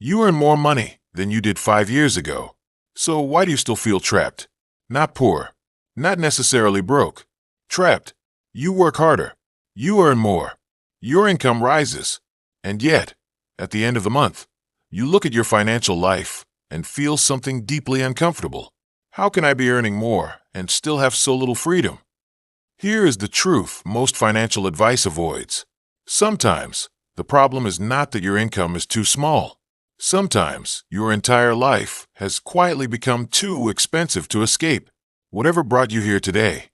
You earn more money than you did 5 years ago. So why do you still feel trapped? Not poor. Not necessarily broke. Trapped. You work harder. You earn more. Your income rises. And yet, at the end of the month, you look at your financial life and feel something deeply uncomfortable. How can I be earning more and still have so little freedom? Here is the truth most financial advice avoids. Sometimes, the problem is not that your income is too small. Sometimes, your entire life has quietly become too expensive to escape. Whatever brought you here today,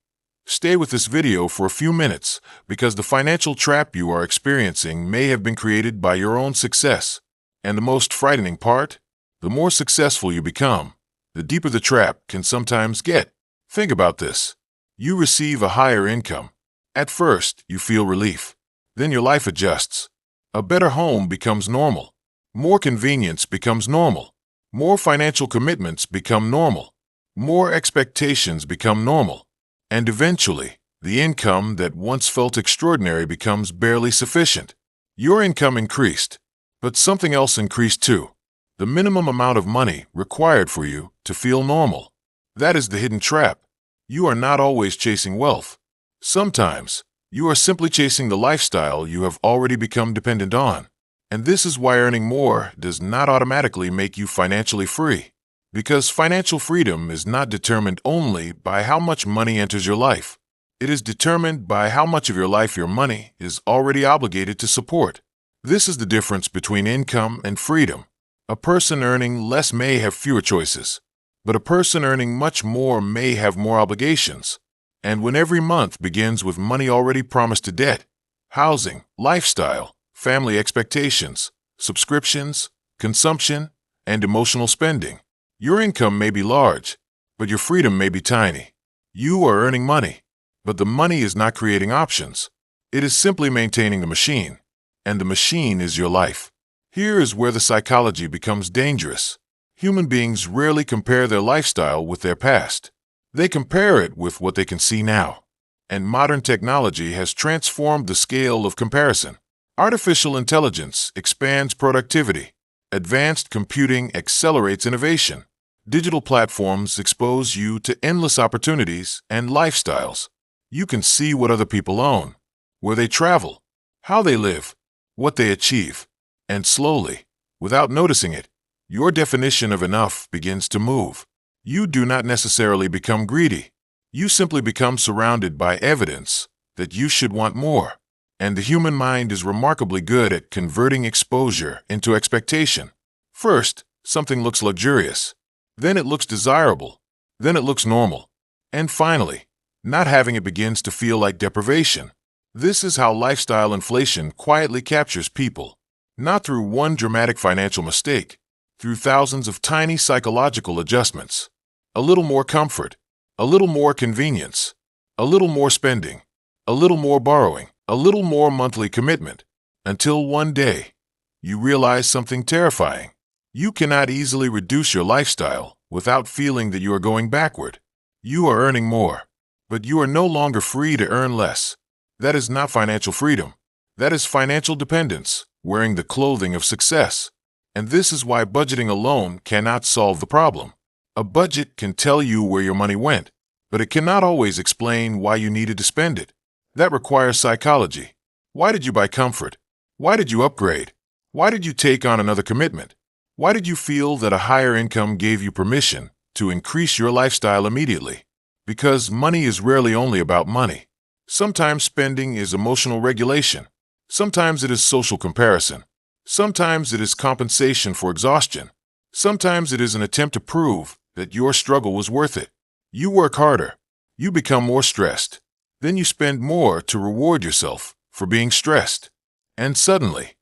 stay with this video for a few minutes because the financial trap you are experiencing may have been created by your own success. And the most frightening part? The more successful you become, the deeper the trap can sometimes get. Think about this. You receive a higher income. At first, you feel relief. Then your life adjusts. A better home becomes normal. More convenience becomes normal. More financial commitments become normal. More expectations become normal. And eventually, the income that once felt extraordinary becomes barely sufficient. Your income increased, but something else increased too. The minimum amount of money required for you to feel normal. That is the hidden trap. You are not always chasing wealth. Sometimes, you are simply chasing the lifestyle you have already become dependent on. And this is why earning more does not automatically make you financially free. Because financial freedom is not determined only by how much money enters your life. It is determined by how much of your life your money is already obligated to support. This is the difference between income and freedom. A person earning less may have fewer choices, but a person earning much more may have more obligations. And when every month begins with money already promised to debt, housing, lifestyle, family expectations, subscriptions, consumption, and emotional spending, your income may be large, but your freedom may be tiny. You are earning money, but the money is not creating options. It is simply maintaining the machine, and the machine is your life. Here is where the psychology becomes dangerous. Human beings rarely compare their lifestyle with their past. They compare it with what they can see now. And modern technology has transformed the scale of comparison. Artificial intelligence expands productivity. Advanced computing accelerates innovation. Digital platforms expose you to endless opportunities and lifestyles. You can see what other people own, where they travel, how they live, what they achieve. And slowly, without noticing it, your definition of enough begins to move. You do not necessarily become greedy. You simply become surrounded by evidence that you should want more. And the human mind is remarkably good at converting exposure into expectation. First, something looks luxurious. Then it looks desirable. Then it looks normal. And finally, not having it begins to feel like deprivation. This is how lifestyle inflation quietly captures people. Not through one dramatic financial mistake, through thousands of tiny psychological adjustments. A little more comfort, a little more convenience, a little more spending, a little more borrowing, a little more monthly commitment, until one day, you realize something terrifying. You cannot easily reduce your lifestyle without feeling that you are going backward. You are earning more, but you are no longer free to earn less. That is not financial freedom. That is financial dependence, wearing the clothing of success. And this is why budgeting alone cannot solve the problem. A budget can tell you where your money went, but it cannot always explain why you needed to spend it. That requires psychology. Why did you buy comfort? Why did you upgrade? Why did you take on another commitment? Why did you feel that a higher income gave you permission to increase your lifestyle immediately? Because money is rarely only about money. Sometimes spending is emotional regulation. Sometimes it is social comparison. Sometimes it is compensation for exhaustion. Sometimes it is an attempt to prove that your struggle was worth it. You work harder. You become more stressed. Then you spend more to reward yourself for being stressed. And suddenly,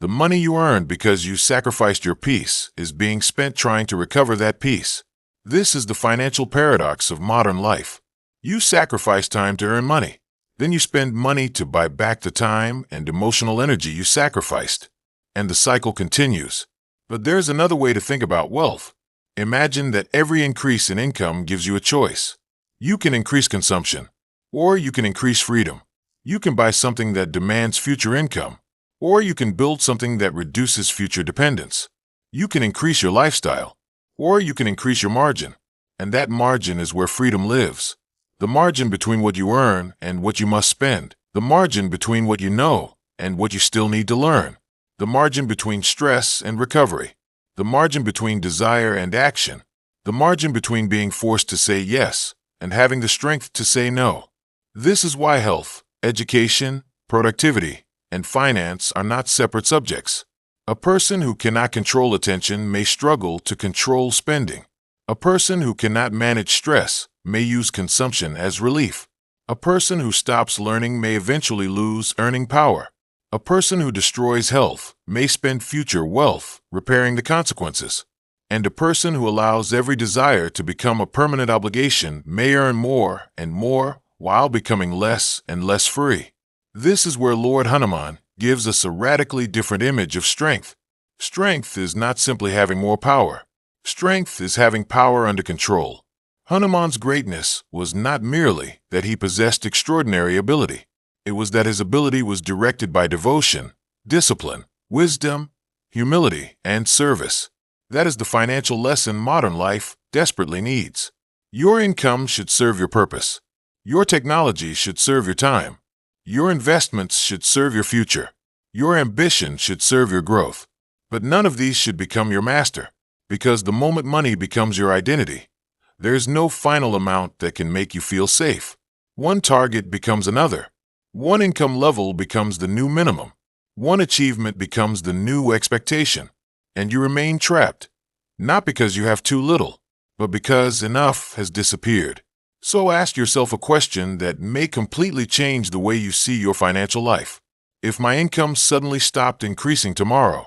the money you earned because you sacrificed your peace is being spent trying to recover that peace. This is the financial paradox of modern life. You sacrifice time to earn money. Then you spend money to buy back the time and emotional energy you sacrificed. And the cycle continues. But there's another way to think about wealth. Imagine that every increase in income gives you a choice. You can increase consumption, or you can increase freedom. You can buy something that demands future income, or you can build something that reduces future dependence. You can increase your lifestyle, or you can increase your margin. And that margin is where freedom lives. The margin between what you earn and what you must spend. The margin between what you know and what you still need to learn. The margin between stress and recovery. The margin between desire and action. The margin between being forced to say yes and having the strength to say no. This is why health, education, productivity, and finance are not separate subjects. A person who cannot control attention may struggle to control spending. A person who cannot manage stress may use consumption as relief. A person who stops learning may eventually lose earning power. A person who destroys health may spend future wealth repairing the consequences. And a person who allows every desire to become a permanent obligation may earn more and more while becoming less and less free. This is where Lord Hanuman gives us a radically different image of strength. Strength is not simply having more power. Strength is having power under control. Hanuman's greatness was not merely that he possessed extraordinary ability. It was that his ability was directed by devotion, discipline, wisdom, humility, and service. That is the financial lesson modern life desperately needs. Your income should serve your purpose. Your technology should serve your time. Your investments should serve your future. Your ambition should serve your growth. But none of these should become your master, because the moment money becomes your identity, there is no final amount that can make you feel safe. One target becomes another. One income level becomes the new minimum. One achievement becomes the new expectation. And you remain trapped, not because you have too little, but because enough has disappeared. So ask yourself a question that may completely change the way you see your financial life. If my income suddenly stopped increasing tomorrow,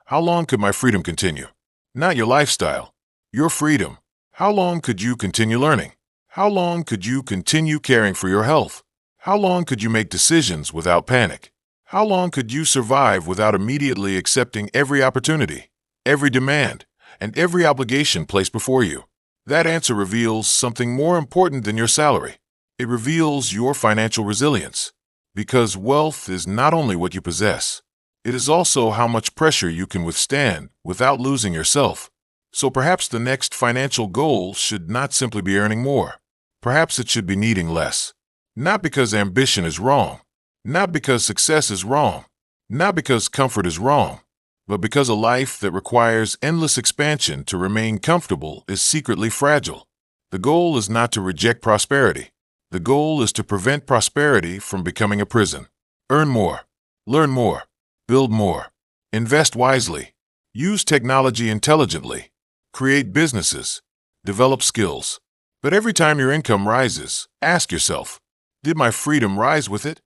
how long could my freedom continue? Not your lifestyle, your freedom. How long could you continue learning? How long could you continue caring for your health? How long could you make decisions without panic? How long could you survive without immediately accepting every opportunity, every demand, and every obligation placed before you? That answer reveals something more important than your salary. It reveals your financial resilience. Because wealth is not only what you possess, it is also how much pressure you can withstand without losing yourself. So perhaps the next financial goal should not simply be earning more. Perhaps it should be needing less. Not because ambition is wrong, not because success is wrong, not because comfort is wrong, but because a life that requires endless expansion to remain comfortable is secretly fragile. The goal is not to reject prosperity. The goal is to prevent prosperity from becoming a prison. Earn more, learn more, build more, invest wisely, use technology intelligently, create businesses, develop skills. But every time your income rises, ask yourself, did my freedom rise with it?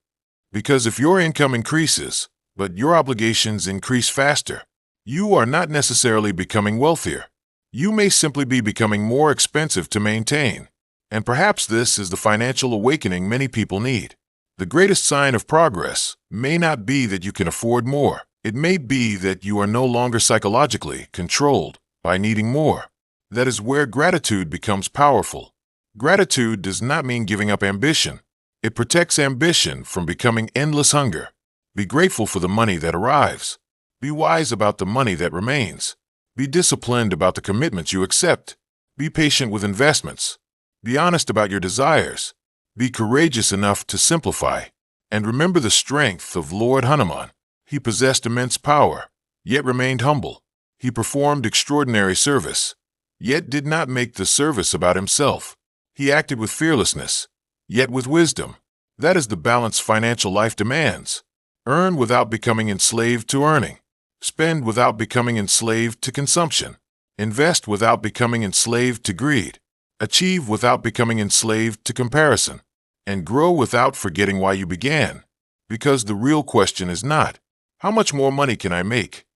Because if your income increases, but your obligations increase faster, you are not necessarily becoming wealthier. You may simply be becoming more expensive to maintain. And perhaps this is the financial awakening many people need. The greatest sign of progress may not be that you can afford more. It may be that you are no longer psychologically controlled by needing more. That is where gratitude becomes powerful. Gratitude does not mean giving up ambition. It protects ambition from becoming endless hunger. Be grateful for the money that arrives. Be wise about the money that remains. Be disciplined about the commitments you accept. Be patient with investments. Be honest about your desires. Be courageous enough to simplify. And remember the strength of Lord Hanuman. He possessed immense power, yet remained humble. He performed extraordinary service, yet did not make the service about himself. He acted with fearlessness, yet with wisdom. That is the balance financial life demands. Earn without becoming enslaved to earning. Spend without becoming enslaved to consumption. Invest without becoming enslaved to greed. Achieve without becoming enslaved to comparison. And grow without forgetting why you began. Because the real question is not, how much more money can I make?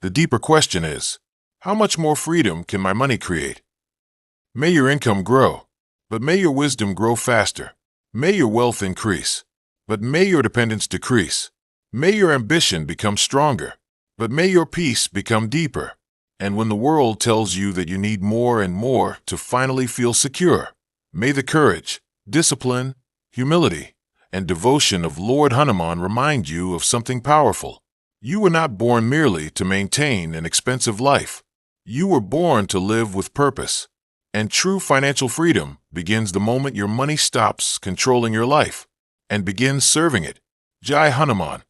The deeper question is, how much more freedom can my money create? May your income grow, but may your wisdom grow faster. May your wealth increase, but may your dependence decrease. May your ambition become stronger, but may your peace become deeper. And when the world tells you that you need more and more to finally feel secure, may the courage, discipline, humility, and devotion of Lord Hanuman remind you of something powerful. You were not born merely to maintain an expensive life. You were born to live with purpose. And true financial freedom begins the moment your money stops controlling your life and begins serving it. Jai Hanuman.